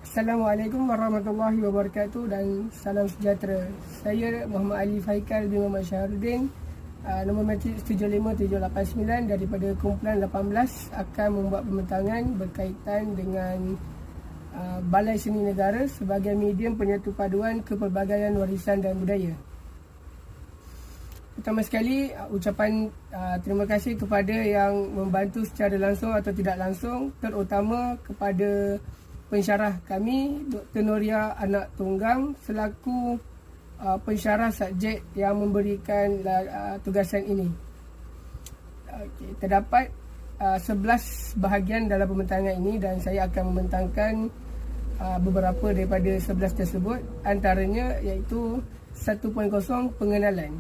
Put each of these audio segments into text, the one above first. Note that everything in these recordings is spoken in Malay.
Assalamualaikum warahmatullahi wabarakatuh dan salam sejahtera. Saya Muhammad Ali Faikal bin Muhammad Syahrudin, nombor matrik 75789 daripada kumpulan 18 akan membuat pembentangan berkaitan dengan Balai Seni Negara sebagai medium penyatu paduan kepelbagaian warisan dan budaya. Pertama sekali, ucapan terima kasih kepada yang membantu secara langsung atau tidak langsung, terutama kepada pensyarah kami, Dr. Noria Anak Tunggang selaku pensyarah subjek yang memberikan tugasan ini. Terdapat 11 bahagian dalam pembentangan ini dan saya akan membentangkan beberapa daripada 11 tersebut. Antaranya iaitu 1.0 pengenalan.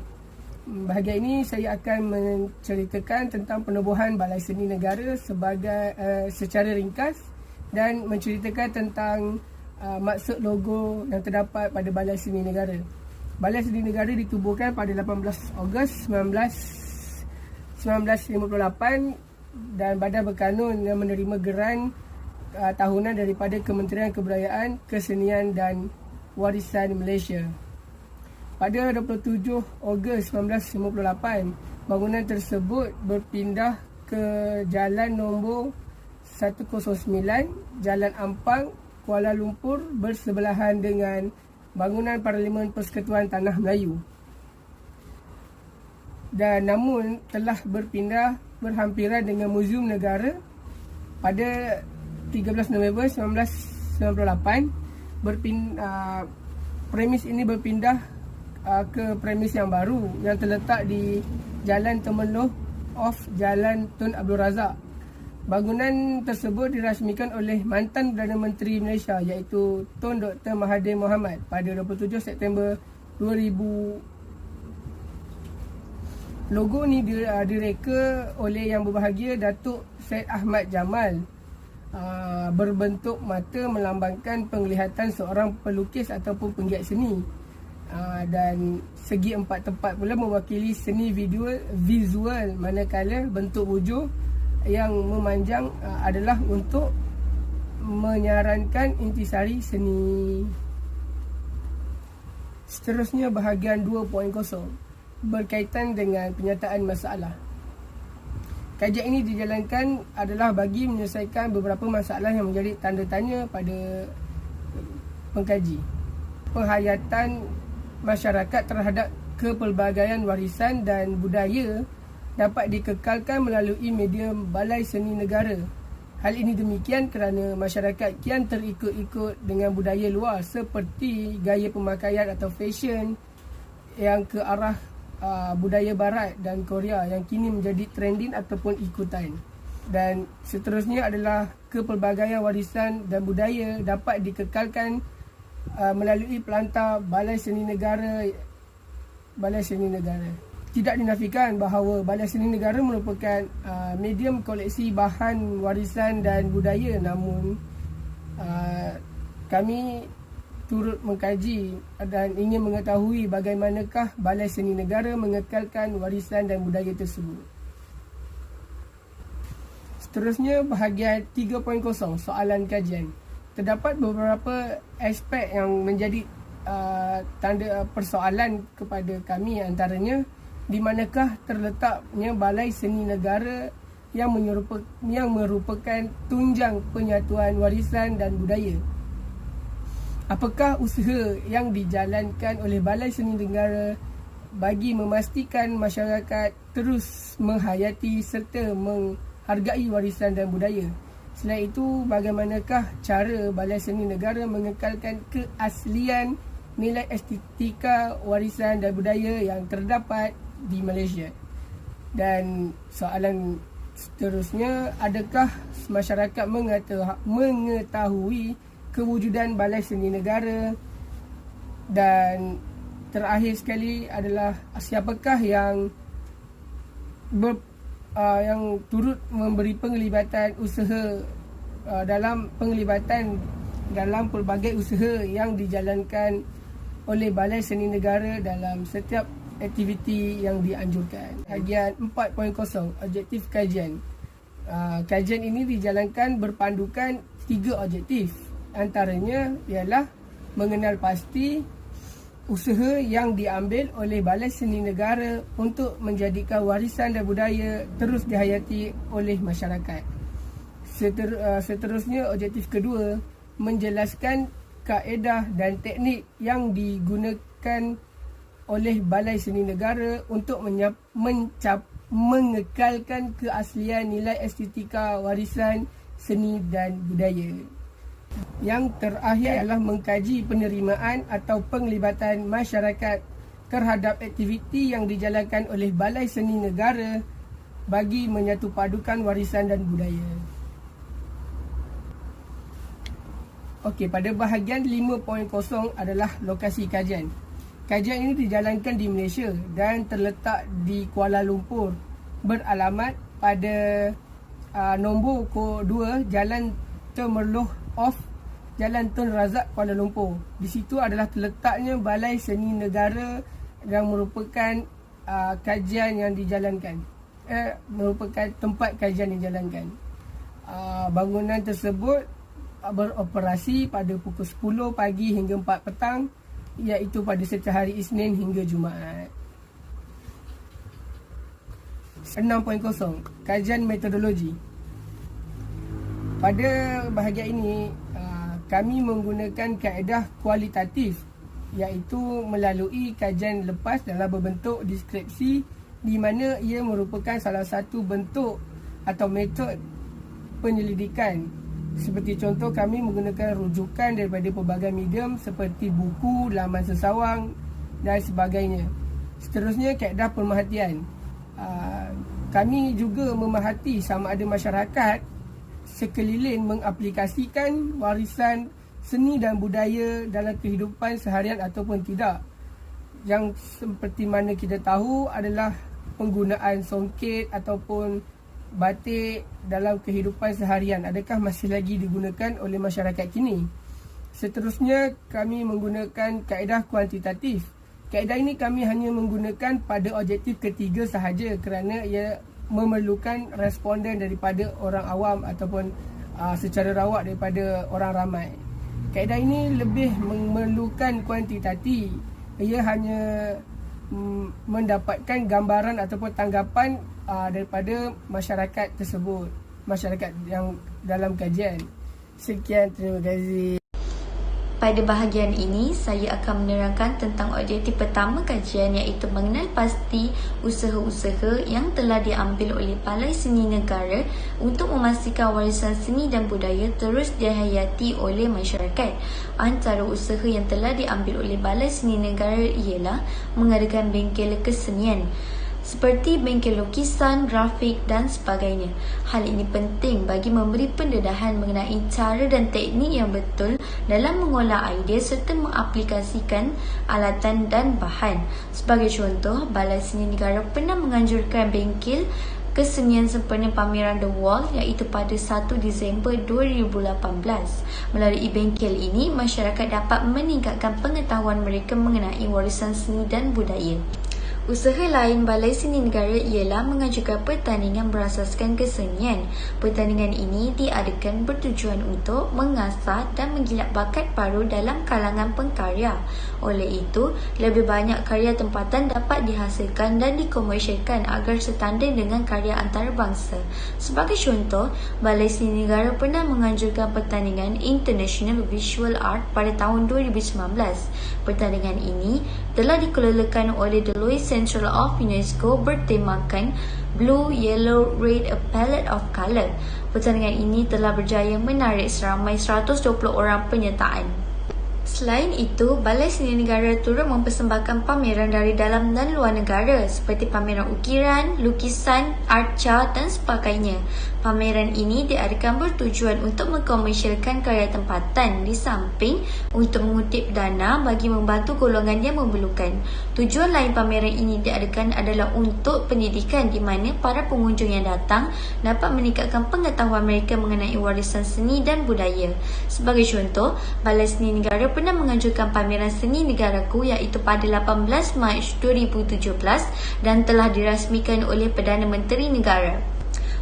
Bahagian ini saya akan menceritakan tentang penubuhan Balai Seni Negara sebagai secara ringkas dan menceritakan tentang maksud logo yang terdapat pada Balai Seni Negara. Balai Seni Negara ditubuhkan pada 18 Ogos 1958 dan Badan Berkanun yang menerima geran tahunan daripada Kementerian Kebudayaan, Kesenian dan Warisan Malaysia. Pada 27 Ogos 1958, bangunan tersebut berpindah ke Jalan Nombor 109, Jalan Ampang, Kuala Lumpur bersebelahan dengan bangunan Parlimen Persekutuan Tanah Melayu. Dan namun telah berpindah berhampiran dengan Muzium Negara pada 13 November 1998. Premis ini berpindah ke premis yang baru yang terletak di Jalan Temeloh off Jalan Tun Abdul Razak. Bangunan tersebut dirasmikan oleh mantan Perdana Menteri Malaysia iaitu Tun Dr. Mahathir Mohamad pada 27 September 2000. Logo ni direka oleh Yang Berbahagia Datuk Syed Ahmad Jamal, berbentuk mata melambangkan penglihatan seorang pelukis ataupun penggiat seni, dan segi empat tempat pula mewakili seni visual manakala bentuk wujud yang memanjang adalah untuk menyarankan intisari seni. Seterusnya bahagian 2.0 berkaitan dengan penyataan masalah. Kajian ini dijalankan adalah bagi menyelesaikan beberapa masalah yang menjadi tanda tanya pada pengkaji. Penghayatan masyarakat terhadap kepelbagaian warisan dan budaya dapat dikekalkan melalui medium Balai Seni Negara. Hal ini demikian kerana masyarakat kian terikut-ikut dengan budaya luar seperti gaya pemakaian atau fashion yang ke arah budaya barat dan Korea yang kini menjadi trending ataupun ikutan. Dan seterusnya adalah kepelbagaian warisan dan budaya dapat dikekalkan melalui pelantar Balai Seni Negara. Tidak dinafikan bahawa Balai Seni Negara merupakan medium koleksi bahan warisan dan budaya, namun kami turut mengkaji dan ingin mengetahui bagaimanakah Balai Seni Negara mengekalkan warisan dan budaya tersebut. Seterusnya bahagian 3.0 soalan kajian. Terdapat beberapa aspek yang menjadi tanda persoalan kepada kami, antaranya di manakah terletaknya Balai Seni Negara yang merupakan tunjang penyatuan warisan dan budaya. Apakah usaha yang dijalankan oleh Balai Seni Negara bagi memastikan masyarakat terus menghayati serta menghargai warisan dan budaya? Selain itu, bagaimanakah cara Balai Seni Negara mengekalkan keaslian nilai estetika warisan dan budaya yang terdapat di Malaysia? Dan soalan seterusnya, adakah masyarakat mengetahui kewujudan Balai Seni Negara? Dan terakhir sekali adalah siapakah yang turut memberi penglibatan usaha dalam pelbagai usaha yang dijalankan oleh Balai Seni Negara dalam setiap aktiviti yang dianjurkan. Bahagian 4.0 objektif kajian. Kajian ini dijalankan berpandukan 3 objektif. antaranya ialah mengenal pasti usaha yang diambil oleh Balai Seni Negara untuk menjadikan warisan dan budaya terus dihayati oleh masyarakat. Seterusnya, objektif kedua, menjelaskan kaedah dan teknik yang digunakan oleh Balai Seni Negara untuk mengekalkan keaslian nilai estetika warisan seni dan budaya. Yang terakhir adalah mengkaji penerimaan atau penglibatan masyarakat terhadap aktiviti yang dijalankan oleh Balai Seni Negara bagi menyatupadukan warisan dan budaya. Okey, pada bahagian 5.0 adalah lokasi kajian. Kajian ini dijalankan di Malaysia dan terletak di Kuala Lumpur, beralamat pada nombor 2 Jalan Temerloh Off Jalan Tun Razak, Kuala Lumpur. Di situ adalah terletaknya Balai Seni Negara yang merupakan kajian yang dijalankan. Merupakan tempat kajian yang dijalankan. Bangunan tersebut beroperasi pada pukul 10 pagi hingga 4 petang, iaitu pada setiap hari Isnin hingga Jumaat. 6.0 Kajian metodologi. Pada bahagian ini, kami menggunakan kaedah kualitatif, iaitu melalui kajian lepas dalam berbentuk deskripsi, di mana ia merupakan salah satu bentuk atau metod penyelidikan. Seperti contoh, kami menggunakan rujukan daripada pelbagai medium seperti buku, laman sesawang dan sebagainya. Seterusnya, kaedah pemerhatian. Kami juga memerhati sama ada masyarakat sekeliling mengaplikasikan warisan seni dan budaya dalam kehidupan seharian ataupun tidak. Yang seperti mana kita tahu adalah penggunaan songket ataupun batik dalam kehidupan seharian. Adakah masih lagi digunakan oleh masyarakat kini? Seterusnya, kami menggunakan kaedah kuantitatif. Kaedah ini kami hanya menggunakan pada objektif ketiga sahaja kerana ia memerlukan responden daripada orang awam ataupun secara rawak daripada orang ramai. Kaedah ini lebih memerlukan kuantitatif. Ia hanya mendapatkan gambaran ataupun tanggapan daripada masyarakat tersebut, masyarakat yang dalam kajian. Sekian, terima kasih. Pada bahagian ini, saya akan menerangkan tentang objektif pertama kajian, iaitu mengenal pasti usaha-usaha yang telah diambil oleh Balai Seni Negara untuk memastikan warisan seni dan budaya terus dihayati oleh masyarakat. Antara usaha yang telah diambil oleh Balai Seni Negara ialah mengadakan bengkel kesenian seperti bengkel lukisan, grafik dan sebagainya. Hal ini penting bagi memberi pendedahan mengenai cara dan teknik yang betul dalam mengolah idea serta mengaplikasikan alatan dan bahan. Sebagai contoh, Balai Seni Negara pernah menganjurkan bengkel kesenian sempena pameran The Wall, iaitu pada 1 Disember 2018. Melalui bengkel ini, masyarakat dapat meningkatkan pengetahuan mereka mengenai warisan seni dan budaya. Usaha lain Balai Seni Negara ialah mengajukan pertandingan berasaskan kesenian. Pertandingan ini diadakan bertujuan untuk mengasah dan menggilat bakat baru dalam kalangan pengkarya. Oleh itu, lebih banyak karya tempatan dapat dihasilkan dan dikomersialkan agar setanding dengan karya antarabangsa. Sebagai contoh, Balai Seni Negara pernah menganjurkan pertandingan International Visual Art pada tahun 2019. Pertandingan ini telah dikelolakan oleh The Louis Central of UNESCO bertemakan Blue, Yellow, Red, A Palette of Color. Pertandingan ini telah berjaya menarik seramai 120 orang penyertaan. Selain itu, Balai Seni Negara turut mempersembahkan pameran dari dalam dan luar negara seperti pameran ukiran, lukisan, arca dan sebagainya. Pameran ini diadakan bertujuan untuk mengkomersialkan karya tempatan di samping untuk mengutip dana bagi membantu golongan yang memerlukan. Tujuan lain pameran ini diadakan adalah untuk pendidikan di mana para pengunjung yang datang dapat meningkatkan pengetahuan mereka mengenai warisan seni dan budaya. Sebagai contoh, Balai Seni Negara pernah menganjurkan pameran seni negaraku iaitu pada 18 Mac 2017 dan telah dirasmikan oleh Perdana Menteri Negara.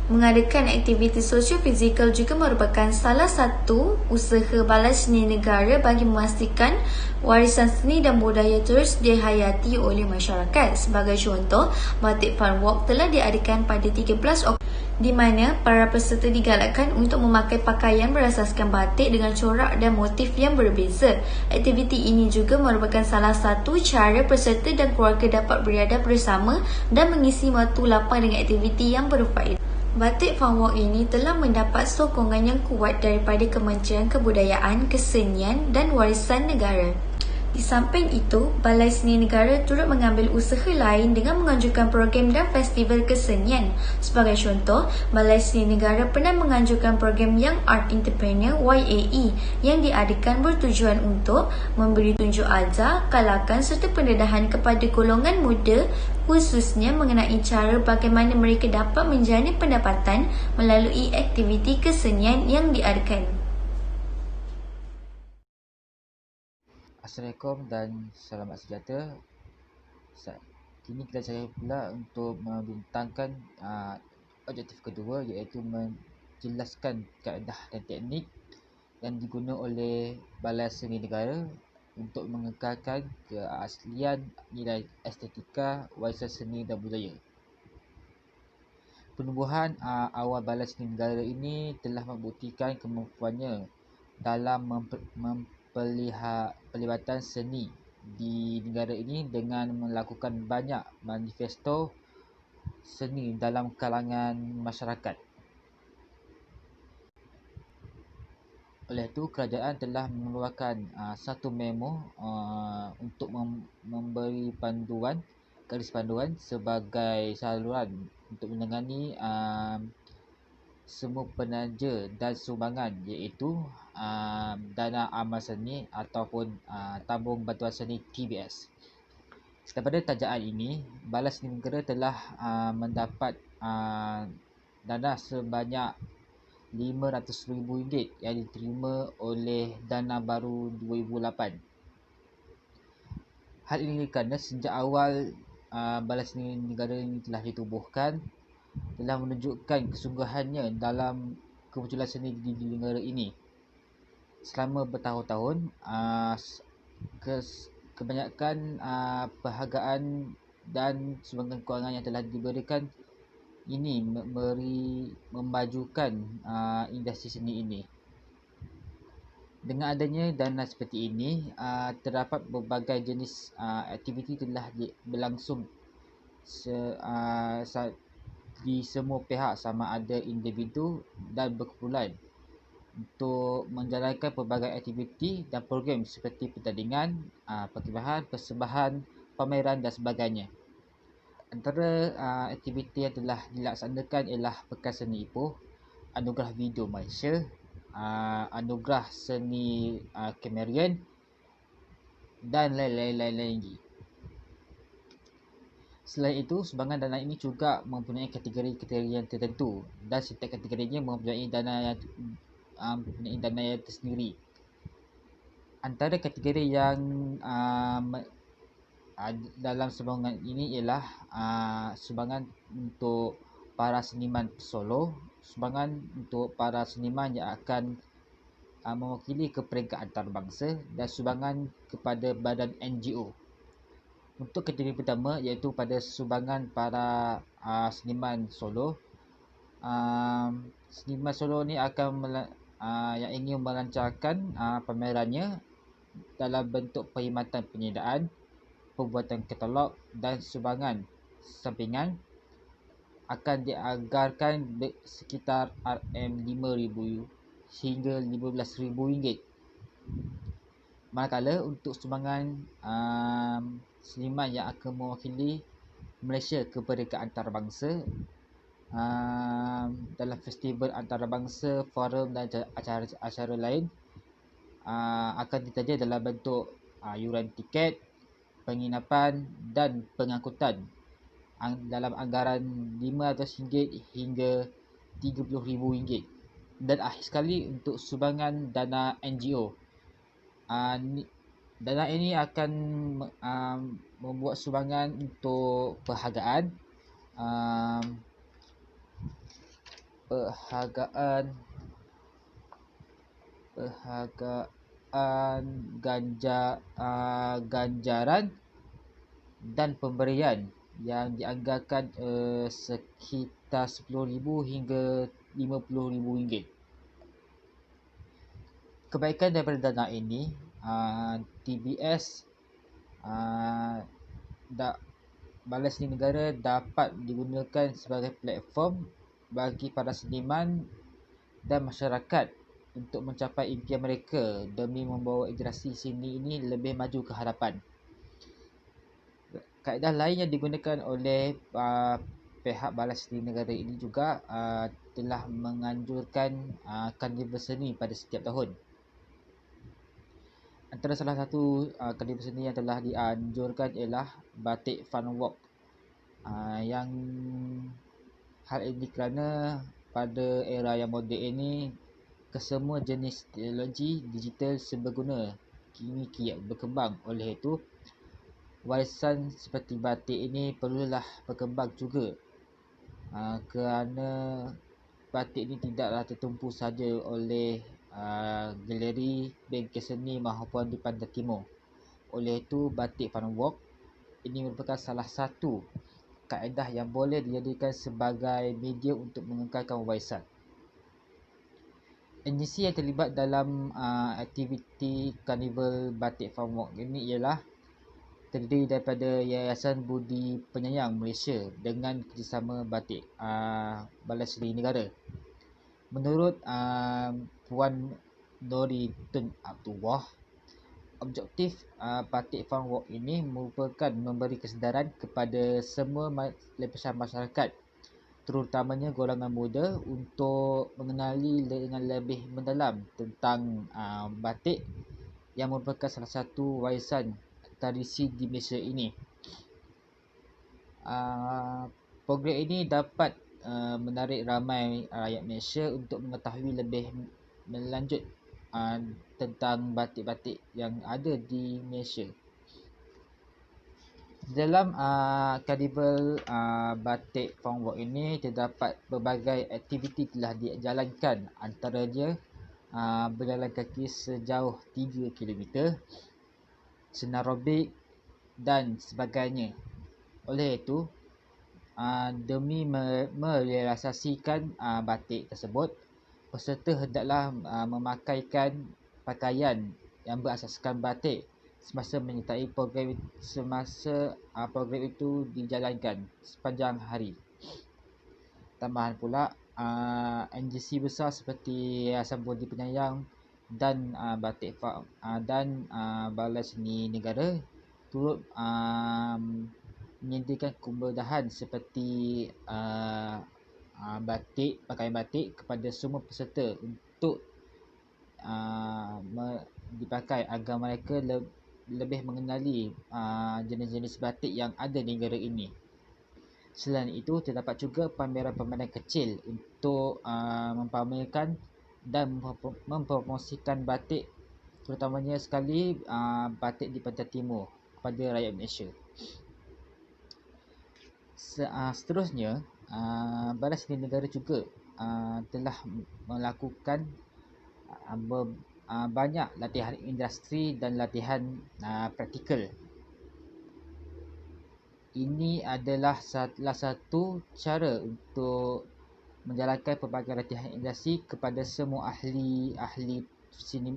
Mengadakan aktiviti sosio-fizikal juga merupakan salah satu usaha Balai Seni Negara bagi memastikan warisan seni dan budaya terus dihayati oleh masyarakat. Sebagai contoh, Batik Fun Walk telah diadakan pada 13 Oktober di mana para peserta digalakkan untuk memakai pakaian berasaskan batik dengan corak dan motif yang berbeza. Aktiviti ini juga merupakan salah satu cara peserta dan keluarga dapat beradab bersama dan mengisi waktu lapang dengan aktiviti yang berfaedah. Batik Fun Walk ini telah mendapat sokongan yang kuat daripada Kementerian Kebudayaan, Kesenian dan Warisan Negara. Di samping itu, Balai Seni Negara turut mengambil usaha lain dengan menganjurkan program dan festival kesenian. Sebagai contoh, Balai Seni Negara pernah menganjurkan program Young Art Entrepreneur YAE yang diadakan bertujuan untuk memberi tunjuk ajar, kalakan serta pendedahan kepada golongan muda, khususnya mengenai cara bagaimana mereka dapat menjana pendapatan melalui aktiviti kesenian yang diadakan. Assalamualaikum dan selamat sejahtera. Kini kita saya pula untuk membintangkan objektif kedua, iaitu menjelaskan kaedah dan teknik yang digunakan oleh Balai Seni Negara untuk mengekalkan keaslian nilai estetika warisan seni dan budaya. Penubuhan awal Balai Seni Negara ini telah membuktikan kemampuannya dalam pelibatan seni di negara ini dengan melakukan banyak manifesto seni dalam kalangan masyarakat. Oleh itu, kerajaan telah mengeluarkan satu memo untuk memberi garis panduan sebagai saluran untuk menangani semua penaja dan sumbangan, iaitu dana amal seni ataupun tabung bantuan seni TBS. Daripada tajaan ini, Balai Seni Negara telah mendapat dana sebanyak RM500,000 yang diterima oleh Dana Baru 2008. Hal ini kerana sejak awal Balai Seni Negara ini telah ditubuhkan, telah menunjukkan kesungguhannya dalam kemunculan seni di negara ini. Selama bertahun-tahun, kebanyakan penghargaan dan sumbangan kewangan yang telah diberikan ini memajukan industri seni ini. Dengan adanya dana seperti ini, terdapat berbagai jenis aktiviti telah berlangsung di semua pihak, sama ada individu dan berkumpulan, untuk menjalankan pelbagai aktiviti dan program seperti pertandingan, perkhidmatan, persembahan, pameran dan sebagainya. Antara aktiviti yang telah dilaksanakan ialah Pekan Seni Ipoh, Anugerah Video Malaysia, Anugerah Seni Kemerian dan lain-lain lagi. Selain itu, sumbangan dana ini juga mempunyai kategori-kategori yang tertentu, dan setiap kategorinya mempunyai dana yang tersendiri. Antara kategori yang dalam sumbangan ini ialah sumbangan untuk para seniman solo, sumbangan untuk para seniman yang akan mewakili ke peringkat antarabangsa, dan sumbangan kepada badan NGO. Untuk kategori pertama, iaitu pada sumbangan para seniman solo. Seniman solo ni akan yang ingin melancarkan pamerannya dalam bentuk perkhidmatan penyediaan, pembuatan katalog dan sumbangan sampingan, akan dianggarkan sekitar RM5,000 hingga RM15,000. Manakala untuk sumbangan seniman yang akan mewakili Malaysia ke peringkat antarabangsa dalam festival antarabangsa, forum dan acara lain, akan ditaja dalam bentuk yuran tiket, penginapan dan pengangkutan dalam anggaran RM500 hingga RM30,000. Dan akhir sekali, untuk sumbangan dana NGO, dana ini akan membuat sumbangan untuk perhargaan, penghargaan ganjaran dan pemberian yang dianggarkan sekitar RM10,000 hingga RM50,000. Kebaikan daripada dana ini, TBS Balai Seni Negara dapat digunakan sebagai platform bagi para seniman dan masyarakat untuk mencapai impian mereka demi membawa industri seni ini lebih maju ke hadapan. Kaedah lain yang digunakan oleh pihak Balai Seni Negara ini juga telah menganjurkan karnival seni pada setiap tahun. Antara salah satu karnival seni yang telah dianjurkan ialah Batik Fun Walk. Yang hal ini kerana pada era yang moden ini, kesemua jenis teknologi digital seberguna kini kiat berkembang. Oleh itu, warisan seperti batik ini perlulah berkembang juga, kerana batik ini tidaklah tertumpu saja oleh galeri, bengkel seni maupun di Pantai Timur. Oleh itu, Batik Fun Walk ini merupakan salah satu kaedah yang boleh dijadikan sebagai media untuk mengekalkan warisan. Agensi yang terlibat dalam aktiviti Karnival Batik Fun Walk ini ialah terdiri daripada Yayasan Budi Penyayang Malaysia dengan kerjasama Balai Seni Negara. Menurut Puan Nori Tun Abdullah, objektif Batik Fun Walk ini merupakan memberi kesedaran kepada semua lapisan masyarakat, terutamanya golongan muda, untuk mengenali dengan lebih mendalam tentang batik yang merupakan salah satu warisan tradisi di Malaysia ini. Program ini dapat menarik ramai rakyat Malaysia untuk mengetahui lebih lanjut tentang batik-batik yang ada di Malaysia. Dalam Karnival Batik Fun Walk ini terdapat berbagai aktiviti telah dijalankan, antaranya berjalan kaki sejauh 3 km, senarobik dan sebagainya. Oleh itu, demi merealisasikan batik tersebut, peserta hendaklah memakaikan pakaian yang berasaskan batik semasa menyertai program itu dijalankan sepanjang hari. Tambahan pula, agensi besar seperti Yayasan Budi Penyayang dan Balai Seni Negara turut menyediakan kemudahan seperti pakaian batik kepada semua peserta untuk dipakai agar mereka lebih mengenali jenis-jenis batik yang ada di negara ini. Selain itu, terdapat juga pameran-pameran kecil untuk mempamerkan dan mempromosikan batik, terutamanya sekali batik di Pantai Timur, kepada rakyat Malaysia. Seterusnya, Balai Seni Negara juga telah melakukan banyak latihan industri dan latihan praktikal. Ini adalah salah satu cara untuk menjalankan pelbagai latihan industri kepada semua ahli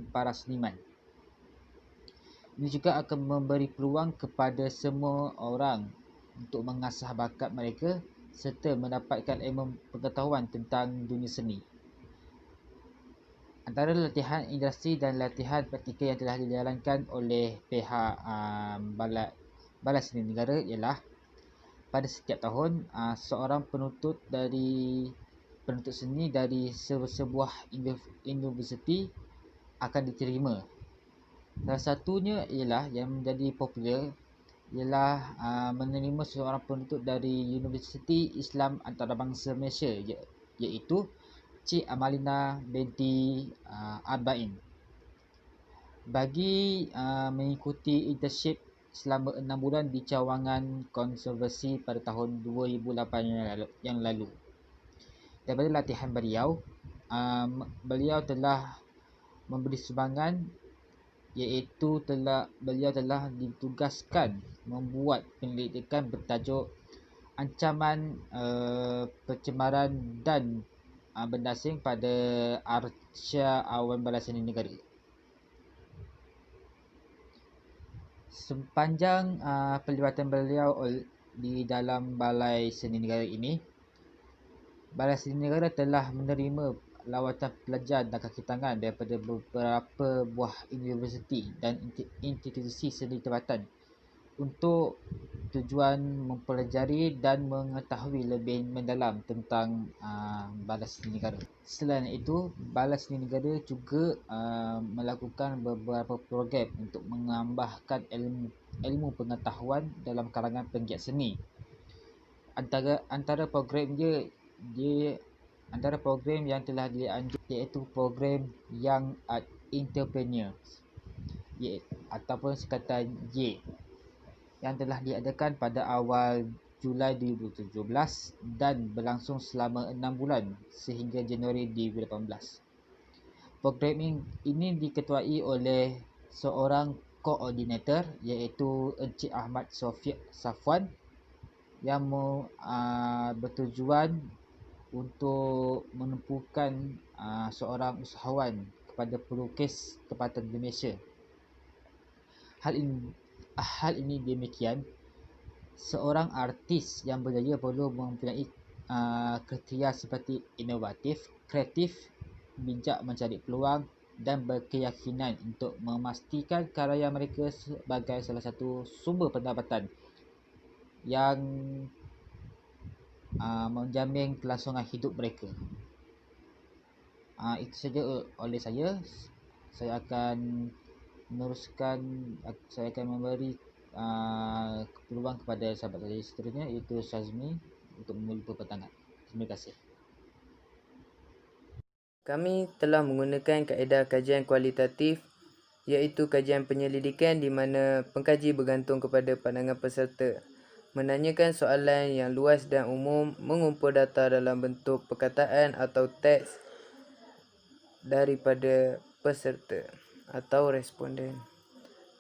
para seniman. Ini juga akan memberi peluang kepada semua orang untuk mengasah bakat mereka serta mendapatkan ilmu pengetahuan tentang dunia seni. Antara latihan industri dan latihan praktikal yang telah dijalankan oleh pihak Balai Seni Negara ialah pada setiap tahun seorang penuntut seni dari sebuah universiti akan diterima. Salah satunya ialah yang menjadi popular ialah menerima seorang penuntut dari Universiti Islam Antarabangsa Malaysia, iaitu Cik Amalina binti Arba'in, bagi mengikuti internship selama 6 bulan di cawangan konservasi pada tahun 2008 yang lalu. daripada latihan beliau, beliau telah memberi sumbangan, iaitu beliau telah ditugaskan membuat penyelidikan bertajuk ancaman pencemaran dan benda asing pada arca awan bala seni negara. Sepanjang pelibatan beliau di dalam Balai Seni Negara ini, Balai Seni Negara telah menerima lawatan pelajar dan kaki tangan daripada beberapa buah universiti dan institusi seni tempatan untuk tujuan mempelajari dan mengetahui lebih mendalam tentang Balai Seni Negara. Selain itu, Balai Seni Negara juga melakukan beberapa program untuk menambahkan ilmu pengetahuan dalam kalangan penggiat seni. Antara program yang telah dianjurkan iaitu program Young Art Entrepreneurs ataupun sekatan YE yang telah diadakan pada awal Julai 2017 dan berlangsung selama 6 bulan sehingga Januari 2018. Program ini diketuai oleh seorang koordinator iaitu Encik Ahmad Safwan yang bertujuan untuk menumpukan seorang usahawan kepada pelukis tempatan di Malaysia. Hal ini demikian, seorang artis yang berjaya perlu mempunyai kriteria seperti inovatif, kreatif, bijak mencari peluang dan berkeyakinan untuk memastikan karya mereka sebagai salah satu sumber pendapatan yang menjamin kelangsungan hidup mereka. Itu saja oleh saya. Saya akan meneruskan, saya akan memberi peluang kepada sahabat saya seterusnya iaitu Syazmi untuk memulai pertanyaan. Terima kasih. Kami telah menggunakan kaedah kajian kualitatif iaitu kajian penyelidikan di mana pengkaji bergantung kepada pandangan peserta, menanyakan soalan yang luas dan umum, mengumpul data dalam bentuk perkataan atau teks daripada peserta atau responden.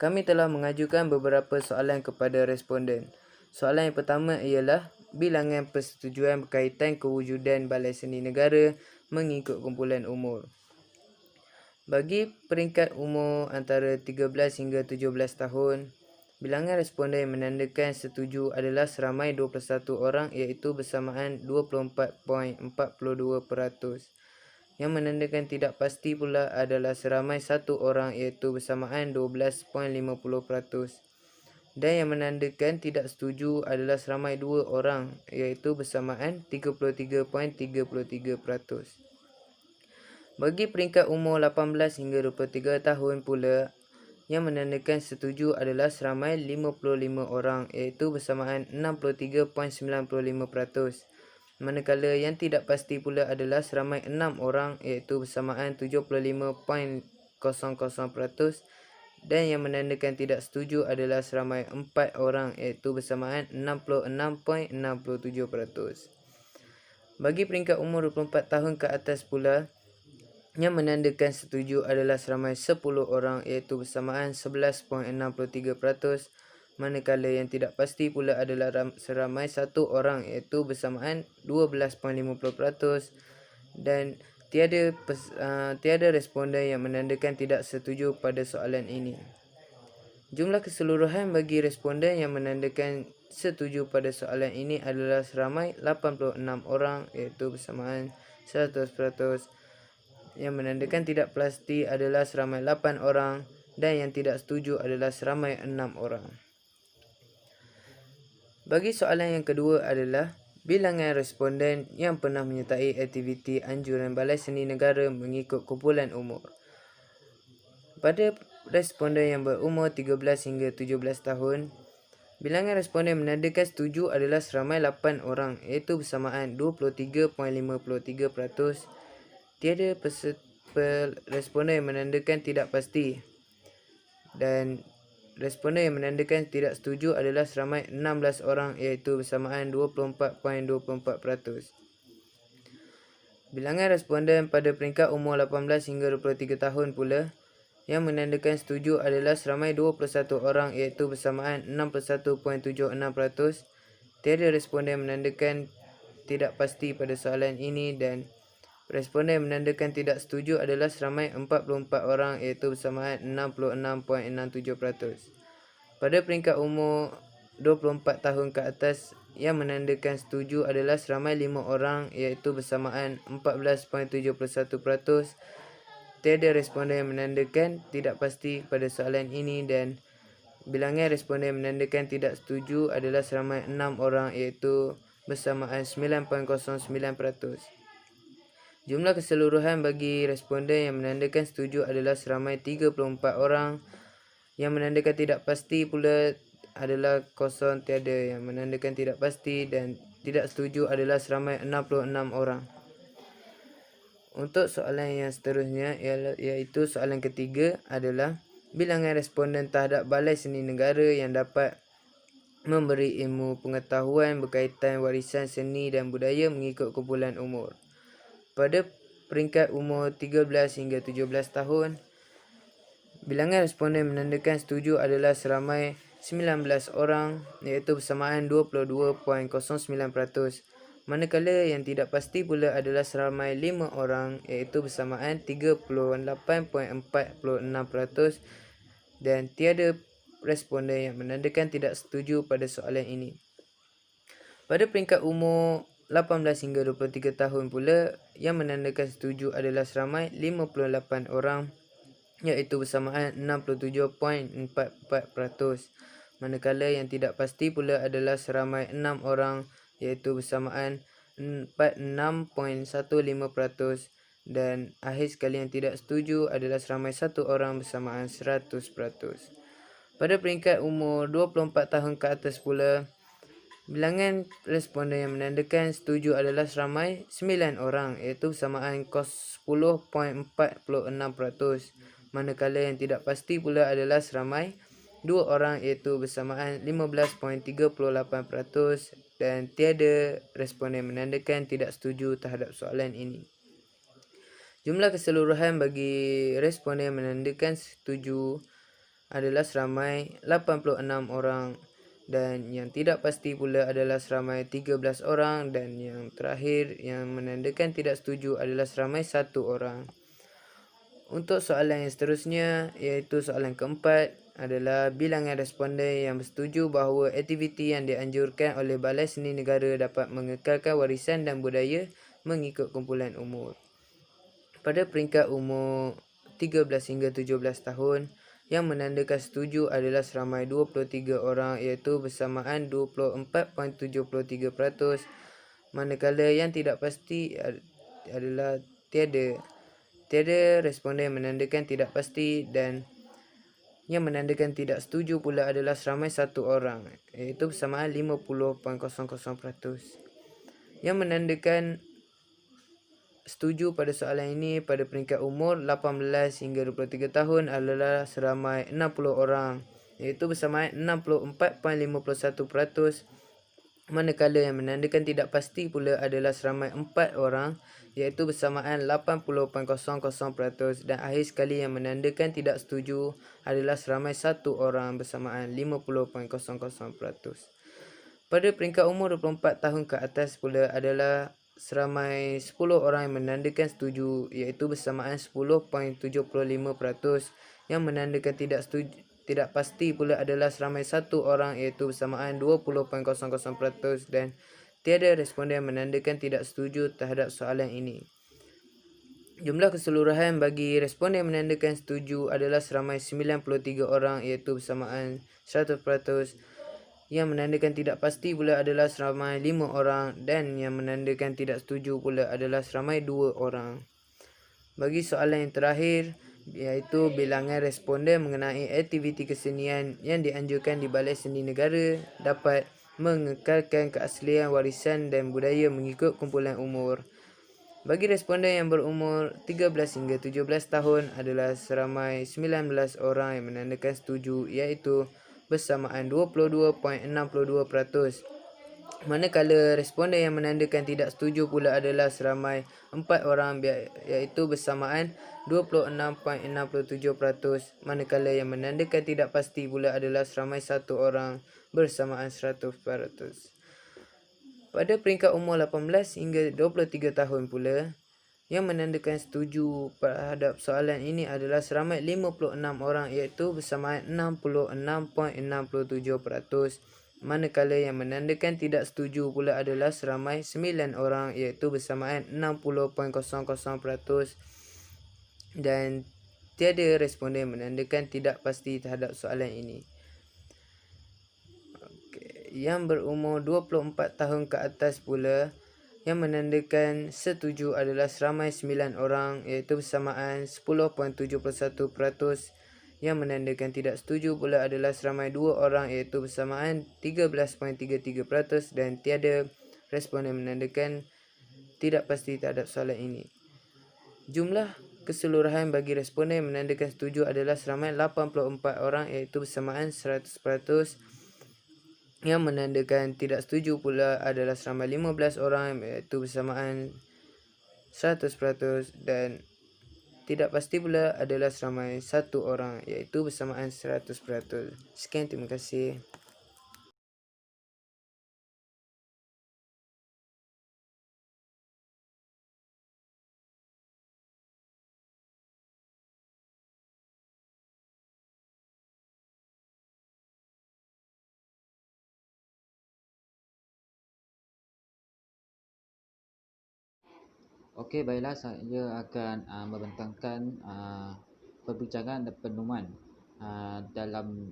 Kami telah mengajukan beberapa soalan kepada responden. Soalan yang pertama ialah bilangan persetujuan berkaitan kewujudan Balai Seni Negara mengikut kumpulan umur. Bagi peringkat umur antara 13 hingga 17 tahun, bilangan responden yang menandakan setuju adalah seramai 21 orang iaitu bersamaan 24.42%. Yang menandakan tidak pasti pula adalah seramai 1 orang iaitu bersamaan 12.50%. Dan yang menandakan tidak setuju adalah seramai 2 orang iaitu bersamaan 33.33%. Bagi peringkat umur 18 hingga 23 tahun pula, yang menandakan setuju adalah seramai 55 orang iaitu bersamaan 63.95%. Manakala yang tidak pasti pula adalah seramai 6 orang iaitu bersamaan 75.00%. Dan yang menandakan tidak setuju adalah seramai 4 orang iaitu bersamaan 66.67%. Bagi peringkat umur 24 tahun ke atas pula, yang menandakan setuju adalah seramai 10 orang iaitu bersamaan 11.63%. Manakala yang tidak pasti pula adalah seramai 1 orang iaitu bersamaan 12.50%. Dan tiada responden yang menandakan tidak setuju pada soalan ini. Jumlah keseluruhan bagi responden yang menandakan setuju pada soalan ini adalah seramai 86 orang iaitu bersamaan 100%. Yang menandakan tidak pasti adalah seramai 8 orang dan yang tidak setuju adalah seramai 6 orang. Bagi soalan yang kedua adalah bilangan responden yang pernah menyertai aktiviti anjuran Balai Seni Negara mengikut kumpulan umur. Pada responden yang berumur 13 hingga 17 tahun, bilangan responden menandakan setuju adalah seramai 8 orang iaitu bersamaan 23.53%. Tiada responden yang menandakan tidak pasti dan responden yang menandakan tidak setuju adalah seramai 16 orang iaitu bersamaan 24.24%. Bilangan responden pada peringkat umur 18 hingga 23 tahun pula yang menandakan setuju adalah seramai 21 orang iaitu bersamaan 61.76%. Tiada responden menandakan tidak pasti pada soalan ini dan responden menandakan tidak setuju adalah seramai 44 orang iaitu bersamaan 66.67%. Pada peringkat umur 24 tahun ke atas yang menandakan setuju adalah seramai 5 orang iaitu bersamaan 14.71%. Tiada responden menandakan tidak pasti pada soalan ini dan bilangan responden menandakan tidak setuju adalah seramai 6 orang iaitu bersamaan 9.09%. Jumlah keseluruhan bagi responden yang menandakan setuju adalah seramai 34 orang. Yang menandakan tidak pasti pula adalah kosong, tiada yang menandakan tidak pasti dan tidak setuju adalah seramai 66 orang. Untuk soalan yang seterusnya iaitu soalan ketiga adalah bilangan responden terhadap Balai Seni Negara yang dapat memberi ilmu pengetahuan berkaitan warisan seni dan budaya mengikut kumpulan umur. Pada peringkat umur 13 hingga 17 tahun, bilangan responden menandakan setuju adalah seramai 19 orang iaitu bersamaan 22.09%. Manakala yang tidak pasti pula adalah seramai 5 orang iaitu bersamaan 38.46% dan tiada responden yang menandakan tidak setuju pada soalan ini. Pada peringkat umur 18 hingga 23 tahun pula yang menandakan setuju adalah seramai 58 orang iaitu bersamaan 67.44%. Manakala yang tidak pasti pula adalah seramai 6 orang iaitu bersamaan 46.15% dan akhir sekali yang tidak setuju adalah seramai 1 orang bersamaan 100%. Pada peringkat umur 24 tahun ke atas pula, bilangan responden yang menandakan setuju adalah seramai 9 orang iaitu bersamaan 10.46%. Manakala yang tidak pasti pula adalah seramai 2 orang iaitu bersamaan 15.38% dan tiada responden menandakan tidak setuju terhadap soalan ini. Jumlah keseluruhan bagi responden yang menandakan setuju adalah seramai 86 orang dan yang tidak pasti pula adalah seramai 13 orang dan yang terakhir yang menandakan tidak setuju adalah seramai 1 orang. Untuk soalan yang seterusnya iaitu soalan keempat adalah bilangan responden yang bersetuju bahawa aktiviti yang dianjurkan oleh Balai Seni Negara dapat mengekalkan warisan dan budaya mengikut kumpulan umur. Pada peringkat umur 13 hingga 17 tahun, yang menandakan setuju adalah seramai 23 orang iaitu bersamaan 24.73%. Manakala yang tidak pasti adalah tiada responden menandakan tidak pasti dan yang menandakan tidak setuju pula adalah seramai 1 orang iaitu bersamaan 50.00%. Yang menandakan setuju pada soalan ini pada peringkat umur 18 hingga 23 tahun adalah seramai 60 orang iaitu bersamaan 64.51%. Manakala yang menandakan tidak pasti pula adalah seramai 4 orang iaitu bersamaan 80.00% dan akhir sekali yang menandakan tidak setuju adalah seramai 1 orang bersamaan 50.00%. Pada peringkat umur 24 tahun ke atas pula adalah seramai 10 orang yang menandakan setuju iaitu bersamaan 10.75%. Yang menandakan tidak pasti pula adalah seramai 1 orang iaitu bersamaan 20.00% dan tiada responden menandakan tidak setuju terhadap soalan ini. Jumlah keseluruhan bagi responden yang menandakan setuju adalah seramai 93 orang iaitu bersamaan 100%. Yang menandakan tidak pasti pula adalah seramai 5 orang dan yang menandakan tidak setuju pula adalah seramai 2 orang. Bagi soalan yang terakhir iaitu bilangan responden mengenai aktiviti kesenian yang dianjurkan di Balai Seni Negara dapat mengekalkan keaslian warisan dan budaya mengikut kumpulan umur. Bagi responden yang berumur 13 hingga 17 tahun adalah seramai 19 orang yang menandakan setuju iaitu bersamaan 22.62%. Manakala responden yang menandakan tidak setuju pula adalah seramai 4 orang iaitu bersamaan 26.67%, manakala yang menandakan tidak pasti pula adalah seramai 1 orang bersamaan 100%. Pada peringkat umur 18 hingga 23 tahun pula, yang menandakan setuju terhadap soalan ini adalah seramai 56 orang iaitu bersamaan 66.67%, manakala yang menandakan tidak setuju pula adalah seramai 9 orang iaitu bersamaan 60.00%, dan tiada responden menandakan tidak pasti terhadap soalan ini. Yang berumur 24 tahun ke atas pula, yang menandakan setuju adalah seramai 9 orang iaitu bersamaan 10.71%. Yang menandakan tidak setuju pula adalah seramai 2 orang iaitu bersamaan 13.33%, dan tiada responden menandakan tidak pasti terhadap soalan ini. Jumlah keseluruhan bagi responden menandakan setuju adalah seramai 84 orang iaitu bersamaan 100%. Yang menandakan tidak setuju pula adalah seramai 15 orang iaitu bersamaan 100%, dan tidak pasti pula adalah seramai 1 orang iaitu bersamaan 100%. Sekian, terima kasih. Okey, baiklah, saya akan membentangkan perbincangan dan pedoman dalam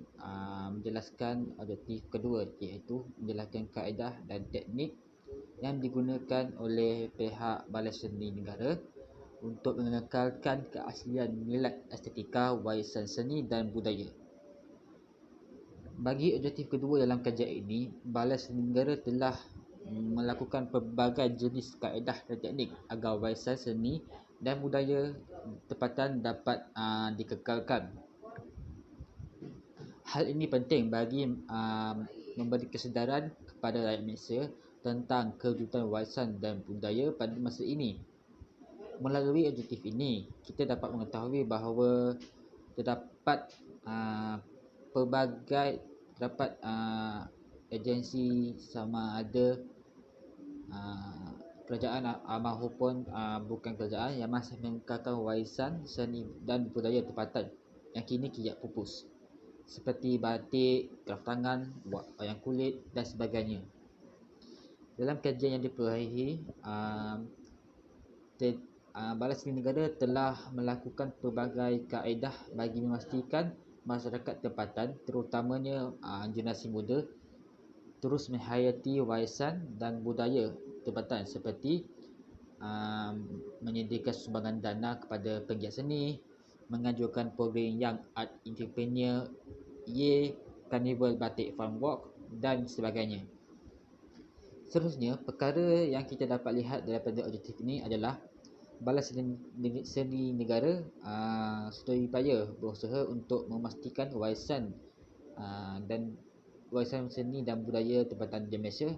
menjelaskan objektif kedua, iaitu menjelaskan kaedah dan teknik yang digunakan oleh pihak Balai Seni Negara untuk mengekalkan keaslian nilai estetika warisan seni dan budaya. Bagi objektif kedua dalam kajian ini, Balai Seni Negara telah melakukan pelbagai jenis kaedah dan teknik agar warisan seni dan budaya tempatan dapat dikekalkan. Hal ini penting bagi memberi kesedaran kepada rakyat Malaysia tentang kewujudan warisan dan budaya pada masa ini. Melalui objektif ini, kita dapat mengetahui bahawa terdapat pelbagai agensi sama ada kerajaan maupun bukan kerajaan yang masih mengekalkan warisan seni dan budaya tempatan yang kini kiat pupus, seperti batik, kraf tangan, wayang kulit dan sebagainya. Dalam kajian yang diperolehi, Balai Seni Negara telah melakukan pelbagai kaedah bagi memastikan masyarakat tempatan, terutamanya generasi muda, terus menghayati warisan dan budaya tempatan, seperti menyediakan sumbangan dana kepada penggiat seni, mengajukan program Young Art Entrepreneur, Carnival Batik Fun Walk dan sebagainya. Seterusnya, perkara yang kita dapat lihat daripada objektif ini adalah Balai Seni Negara sedaya upaya berusaha untuk memastikan warisan seni dan budaya tempatan di Malaysia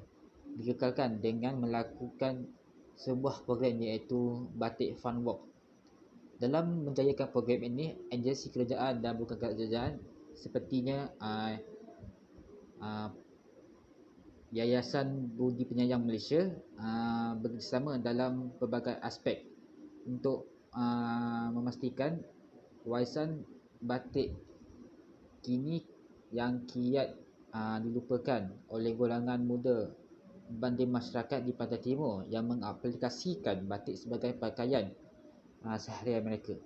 dikekalkan dengan melakukan sebuah program iaitu Batik Fun Walk. Dalam menjayakan program ini, agensi kerajaan dan bukan kerajaan sepertinya Yayasan Budi Penyayang Malaysia bekerjasama dalam pelbagai aspek untuk memastikan warisan batik kini yang kiat dilupakan oleh golongan muda banding masyarakat di Pantai Timur yang mengaplikasikan batik sebagai pakaian seharian mereka.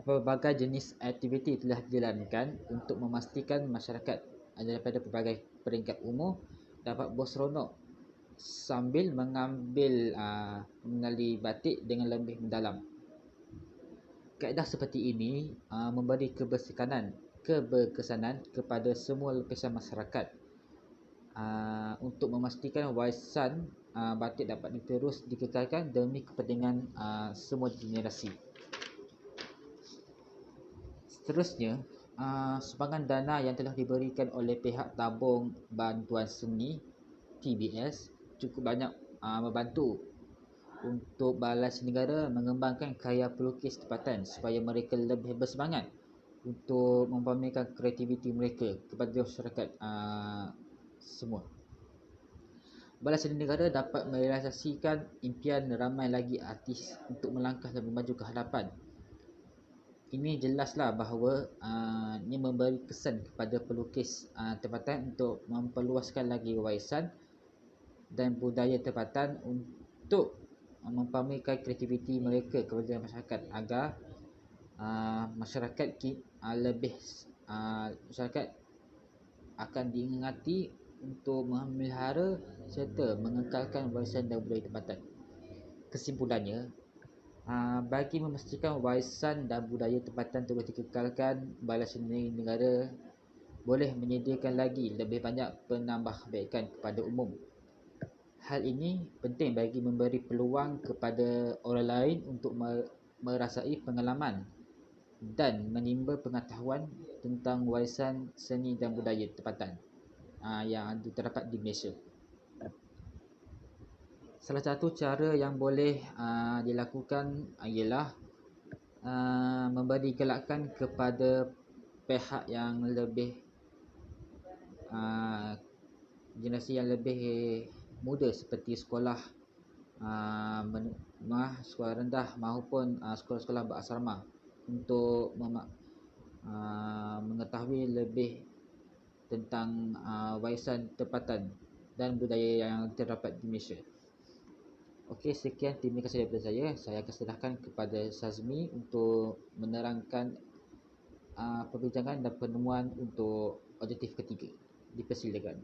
Pelbagai jenis aktiviti telah dijalankan untuk memastikan masyarakat daripada pelbagai peringkat umur dapat berseronok sambil mengenali batik dengan lebih mendalam. Kaedah seperti ini memberi keberkesanan kepada semua lapisan masyarakat untuk memastikan warisan batik dapat terus dikekalkan demi kepentingan semua generasi. Seterusnya, sumbangan dana yang telah diberikan oleh pihak tabung bantuan seni TBS cukup banyak membantu untuk balai seni negara mengembangkan karya pelukis tempatan supaya mereka lebih bersemangat untuk mempamerkan kreativiti mereka kepada masyarakat semua. Balai Seni Negara dapat merealisasikan impian ramai lagi artis untuk melangkah lebih maju ke hadapan. Ini jelaslah bahawa ini memberi kesan kepada pelukis tempatan untuk memperluaskan lagi warisan dan budaya tempatan untuk mempamerkan kreativiti mereka kepada masyarakat agar masyarakat masyarakat akan diingati untuk memelihara serta mengekalkan warisan dan budaya tempatan. Kesimpulannya, bagi memastikan warisan dan budaya tempatan terus dikekalkan, Balai Seni Negara boleh menyediakan lagi lebih banyak penambahbaikan kepada umum. Hal ini penting bagi memberi peluang kepada orang lain untuk merasai pengalaman dan menimba pengetahuan tentang warisan seni dan budaya tempatan yang terdapat di Malaysia. Salah satu cara yang boleh dilakukan ialah memberi galakan kepada pihak yang lebih generasi yang lebih muda seperti sekolah sekolah rendah maupun sekolah-sekolah berasrama untuk mengetahui lebih tentang warisan tempatan dan budaya yang terdapat di Malaysia. Okey, sekian, terima kasih daripada saya. Saya akan serahkan kepada Sazmi untuk menerangkan perbincangan dan penemuan untuk objektif ketiga. Dipersilakan.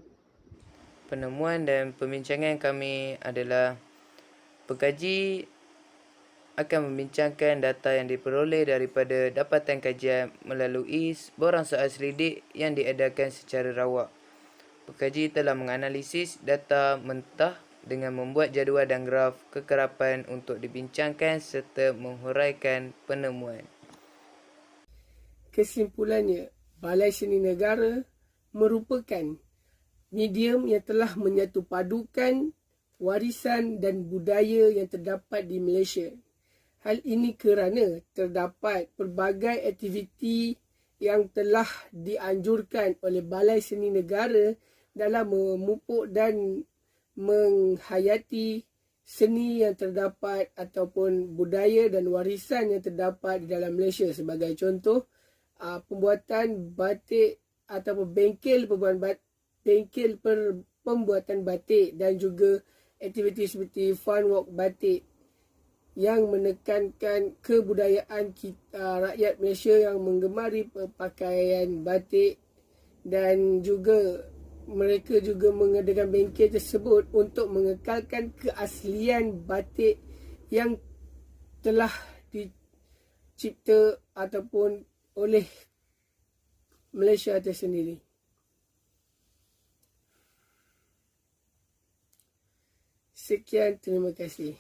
Penemuan dan pembincangan kami adalah pengkaji akan membincangkan data yang diperoleh daripada dapatan kajian melalui borang soal selidik yang diedarkan secara rawak. Pengkaji telah menganalisis data mentah dengan membuat jadual dan graf kekerapan untuk dibincangkan serta menghuraikan penemuan. Kesimpulannya, Balai Seni Negara merupakan medium yang telah menyatupadukan warisan dan budaya yang terdapat di Malaysia. Hal ini kerana terdapat pelbagai aktiviti yang telah dianjurkan oleh Balai Seni Negara dalam memupuk dan menghayati seni yang terdapat ataupun budaya dan warisan yang terdapat di dalam Malaysia. Sebagai contoh, pembuatan batik ataupun bengkel pembuatan batik dan juga aktiviti seperti fun walk batik yang menekankan kebudayaan rakyat Malaysia yang menggemari pakaian batik, dan juga mereka juga mengadakan bengkel tersebut untuk mengekalkan keaslian batik yang telah dicipta ataupun oleh Malaysia tersendiri. Sekian, terima kasih.